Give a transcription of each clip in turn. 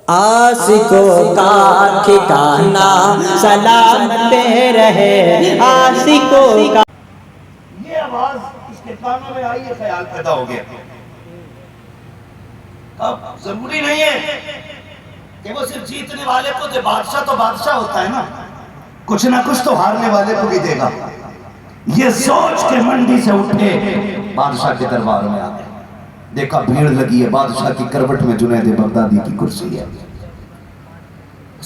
عاشقوں کا ٹھکانہ سلامت رہے عاشقوں کا. یہ آواز اس کے کانوں میں آئی، یہ خیال پیدا ہو گیا. اب ضروری نہیں ہے کہ وہ صرف جیتنے والے کو دے، بادشاہ تو بادشاہ ہوتا ہے نا، کچھ نہ کچھ تو ہارنے والے کو بھی دے گا. یہ سوچ کے منڈی سے اٹھے، بادشاہ کے دربار میں آ گئے. دیکھا بھیڑ لگی ہے، بادشاہ کی کروٹ میں جنید بغدادی کی کرسی ہے.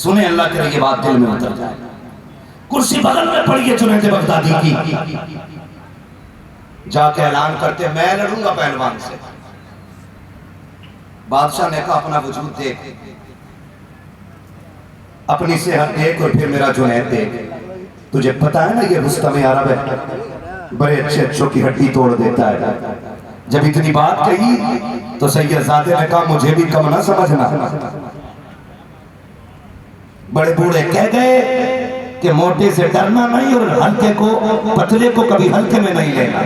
سنیں اللہ کرے یہ بات دل میں اتر جائے. کرسی بغل میں پڑی ہے جنید بغدادی کی. جا کے اعلان کرتے میں لڑوں گا پہلوان سے. بادشاہ نے کہا اپنا وجود دیکھ، اپنی صحت دیکھ اور پھر میرا جنید دیکھ. تجھے پتا ہے نا یہ رستم عرب ہے، بڑے اچھے اچھوں کی ہڈی توڑ دیتا ہے. جب اتنی بات کہی تو سید زادے نے کہا مجھے بھی کم نہ سمجھنا. بڑے بوڑھے کہہ گئے کہ موٹے سے ڈرنا نہیں اور ہلکے کو، پتلے کو کبھی ہلکے میں نہیں لینا.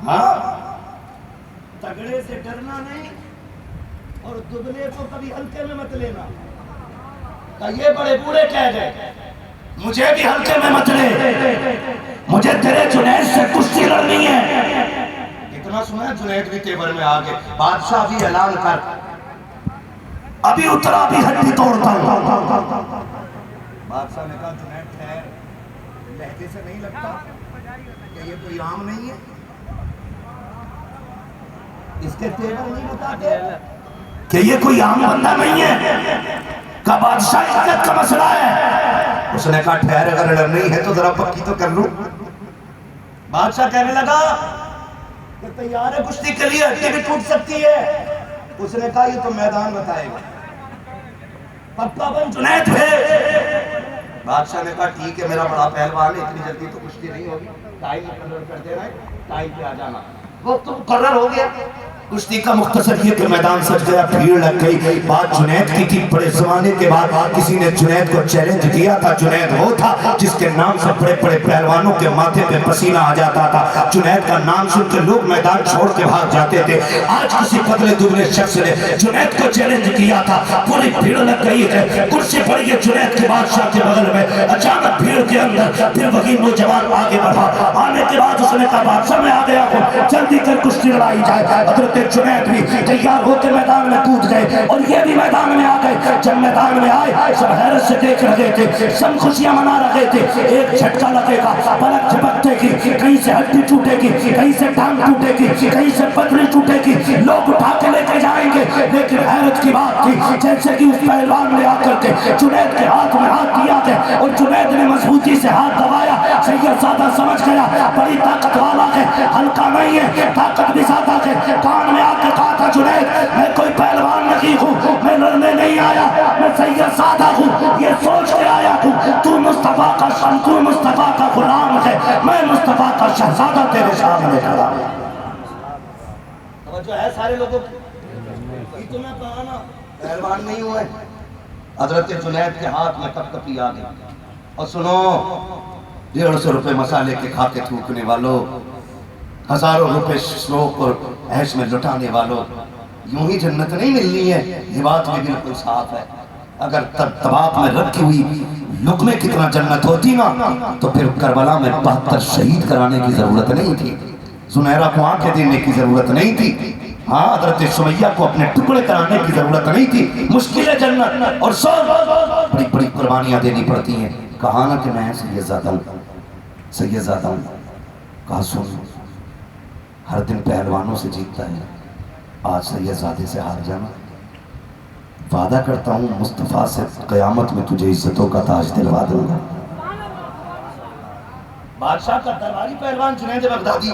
ہاں، تگڑے سے ڈرنا نہیں اور دبلے کو کبھی ہلکے میں مت لینا. کہ یہ بڑے بوڑھے کہہ گئے مجھے بھی ہلکے میں مت لے، مجھے تیرے جنید سے کشتی لڑنی ہے. اتنا سنا ہے جنید بھی تیور میں آگے. بادشاہ بھی اعلان کر، ابھی اترا بھی ہڈی توڑتا ہوں. بادشاہ نے کہا جنید ٹھہر، لہجے سے نہیں لگتا کہ یہ کوئی عام نہیں ہے، اس کے تیور نہیں بتاتے کہ یہ کوئی عام بندہ نہیں ہے، کہ بادشاہ عزت کا مسئلہ ہے. اس نے کہا ٹھہر، اگر لڑنی ہے تو ذرا پکی تو کر لوں. بادشاہ کہنے لگا کہ تیار ہے کشتی کے لیے، ہڈی بھی ٹوٹ سکتی ہے. اس نے کہا یہ تو میدان بتائے گا، پکا بن جنید بھیج. بادشاہ نے کہا ٹھیک ہے، میرا بڑا پہلوان ہے، اتنی جلدی تو کشتی نہیں ہوگی، ٹائم مقرر کر دینا ہے، ٹائم پہ آ جانا. وقت مقرر ہو گیا. کشتی کا مختصر یہ کہ میدان سج گیا، بھیڑ لگ گئی. بات جنید کی تھی. بڑے زمانے کے بعد کسی نے جنید کو چیلنج دیا تھا. جنید وہ تھا جس کے نام سے بڑے بڑے پہلوانوں کے ماتھے پہ پسینہ آ جاتا تھا. جنید کا نام سن کے لوگ میدان چھوڑ کے بھاگ جاتے تھے. آج کسی پتلے دبلے شخص نے جنید کو چیلنج کیا تھا. پوری بھیڑ لگ گئی ہے، کرسی پڑی ہے جنید کے بادشاہ کے بغل میں. اچانک بھیڑ کے اندر پھر وہی نوجوان آگے بڑھا. آنے کے بعد اس نے کہا بادشاہ میں آ گیا ہوں، جلدی کر کشتی لڑائی جائے. حضرت جنید بھی تیار ہو کے میدان میں کود گئے اور یہ بھی میدان میں آ گئے. جب میدان میں آئے سب حیرت سے دیکھ رہے تھے، سب خوشیاں منا رہے تھے. ایک جھٹکا لگے گا، پلک جھپکتے گی، کہیں سے ہڈی ٹوٹے گی، کہیں سے ٹانگ ٹوٹے گی، کہیں سے پتلی ٹوٹے گی، لوگ اٹھا کے لے کے جائیں گے. لیکن حیرت کی بات تھی جیسے کہ اس پہلوان نے آ کر کے جنید کے ہاتھ میں ہاتھ دیا ہے اور جنید نے مضبوطی سے ہاتھ دبایا. سید زادہ سمجھ گیا بڑی طاقت والا ہے، ہلکا نہیں ہے، طاقت بھی زیادہ ہے. کان میں آ کے کہا تھا جنید میں کوئی پہلوان نہیں ہوں، میں لڑنے نہیں آیا، میں سید زادہ ہوں، یہ سوچ کے آیا ہوں تو مصطفیٰ کا شم، تو مصطفیٰ کا غلام ہے، میں مصطفیٰ کا شہزادہ تیرے سامنے کھڑا ہوں. توجہ ہے سارے لوگوں کی؟ تمہیں کہا نا پہلوان نہیں ہوئے. حضرت جنید کے ہاتھ میں کپ کپی آ گئی. اور سنو 150 روپے مسالے کے کھا کے تھوکنے والوں، ہزاروں روپے شوق اور عیش میں لٹانے والوں، یوں ہی جنت نہیں ملنی ہے. یہ بات بھی بالکل صاف ہے. اگر طباق میں رکھی ہوئی لقمے کتنا جنت ہوتی نا تو پھر کربلا میں 72 شہید کرانے کی ضرورت نہیں تھی، زنیرہ کو آنکھیں دینے کی ضرورت نہیں تھی، ہاں حضرت سمیہ کو اپنے ٹکڑے کرانے کی ضرورت نہیں تھی. مشکل ہے جنت اور سب بڑی بڑی قربانیاں دینی پڑتی ہیں. کہا نا کہ میں سید زادہ ہوں، سید زادہ ہوں. کہا سن، ہر دن پہلوانوں سے جیتتا ہے، آج سید زادے سے ہار جانا. وعدہ کرتا ہوں مصطفیٰ سے قیامت میں تجھے عزتوں کا تاج دلوا دوں گا. بادشاہ کا درباری پہلوان جنید بغدادی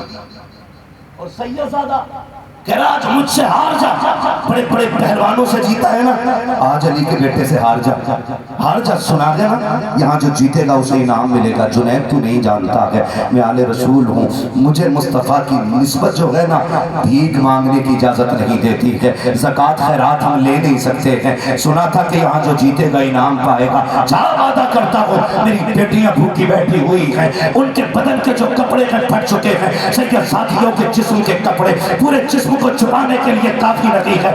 اور سید زادہ کہہ رہا آج مجھ سے ہار جا. بڑے بڑے پہلوانوں سے جیتا ہے نا، آج علی کے بیٹے سے ہار جا، ہار جا. سنا گیا نا یہاں جو جیتے گا اسے انعام ملے گا. جنید تو نہیں جانتا ہے میں آل رسول ہوں، مجھے مصطفیٰ کی نسبت جو ہے نا بھیک مانگنے کی اجازت نہیں دیتی ہے، زکوٰۃ خیرات ہم لے نہیں سکتے ہیں. سنا تھا کہ یہاں جو جیتے گا انعام پائے گا. جا وعدہ کرتا ہوں میری بیٹیاں بھوکی بیٹھی ہوئی ہیں، ان کے بدن کے جو کپڑے پھٹ چکے ہیں، سید ساتھیوں کے جسم کے کپڑے پورے جسم کو چھپانے کے لیے کافی نہیں ہے.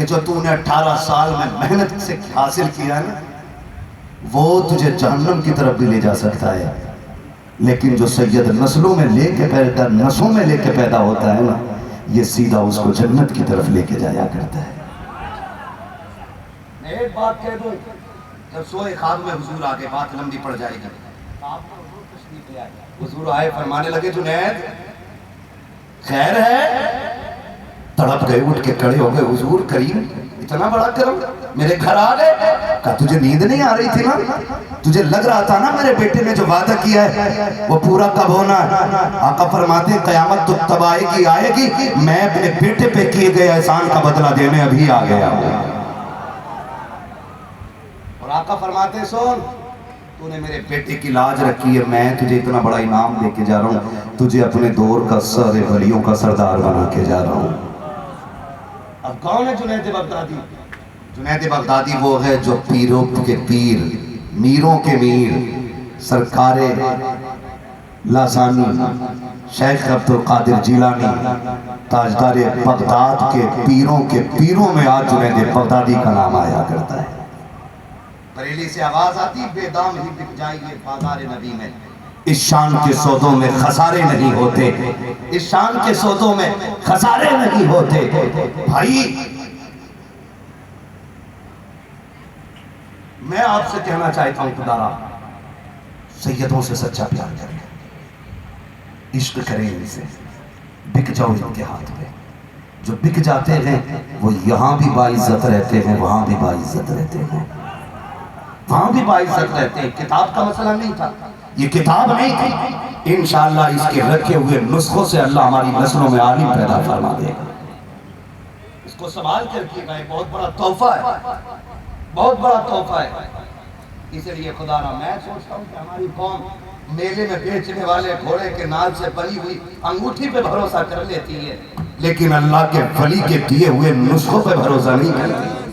کہ جو تو نے 18 سال میں محنت سے حاصل کیا ہے نا، وہ تجھے جہنم کی طرف بھی لے جا سکتا ہے، لیکن جو سید نسلوں میں لے کے پیدا، نسلوں میں لے کے پیدا ہوتا ہے نا، یہ سیدھا اس کو جنت کی طرف لے کے جایا کرتا ہے۔ میں ایک بات کہہ دوں، جب سوئے خواب میں حضور آگے، بات لمبی پڑ جائے گی، حضور آئے، فرمانے لگے جنید خیر ہے؟ تڑپ گئے، اٹھ کے کھڑے ہو گئے، حضور کریم اتنا بڑا کرم، میرے گھر آ گئے۔ کہا تجھے نیند نہیں آ رہی تھی نا؟ تجھے لگ رہا تھا نا میرے بیٹے نے جو وعدہ کیا ہے وہ پورا کب ہونا ہے؟ آقا فرماتے ہیں قیامت تو تب آئے گی میں اپنے بیٹے پہ کیے گئے احسان کا بدلہ دینے ابھی آ گیا ہوں۔ اور آقا فرماتے ہیں سن، تو نے میرے بیٹے کی لاج رکھی ہے، میں تجھے اتنا بڑا انعام دے کے جا رہا ہوں، تجھے اپنے دور کا سارے ولیوں کا سردار بنا کے جا رہا ہوں۔ اب کون ہے جنید بغدادی؟ جنید بغدادی وہ ہے جو پیروں کے پیر، میروں کے میر، سرکار لازانی شیخ عبد القادر جیلانی، تاجدار بغداد کے پیروں میں آج جنید بغدادی کا نام آیا کرتا ہے۔ بریلی سے آواز آتی، بے دام ہی بک جائیے بازار نبی میں، اس شان کے سودوں میں خسارے نہیں ہوتے، اس شان کے سودوں میں خسارے نہیں ہوتے۔ بھائی میں آپ سے کہنا چاہتا ہوں خدارا، سیدوں سے سچا پیار کریں، عشق کریں ان سے، بک جاؤ ان کے ہاتھ میں۔ جو بک جاتے ہیں وہ یہاں بھی باعزت رہتے ہیں، وہاں بھی باعزت رہتے ہیں، وہاں بھی باعزت رہتے ہیں۔ کتاب کا مسئلہ نہیں تھا، یہ کتاب نہیں تھی، انشاءاللہ اس کے رکھے ہوئے نسخوں سے اللہ ہماری نسلوں میں عالم پیدا فرما دے گا۔ اس کو سنبھال کر رکھیے گا، ایک بہت بڑا تحفہ ہے، بہت بڑا تحفہ ہے۔ اس لیے خدا را میں سوچتا ہوں کہ ہماری قوم میلے میں بیچنے والے گھوڑے کے نال سے بنی ہوئی انگوٹھی پہ بھروسہ کر لیتی ہے، لیکن اللہ کے ولی کے دیے ہوئے نسخوں پہ بھروسہ نہیں کرتی۔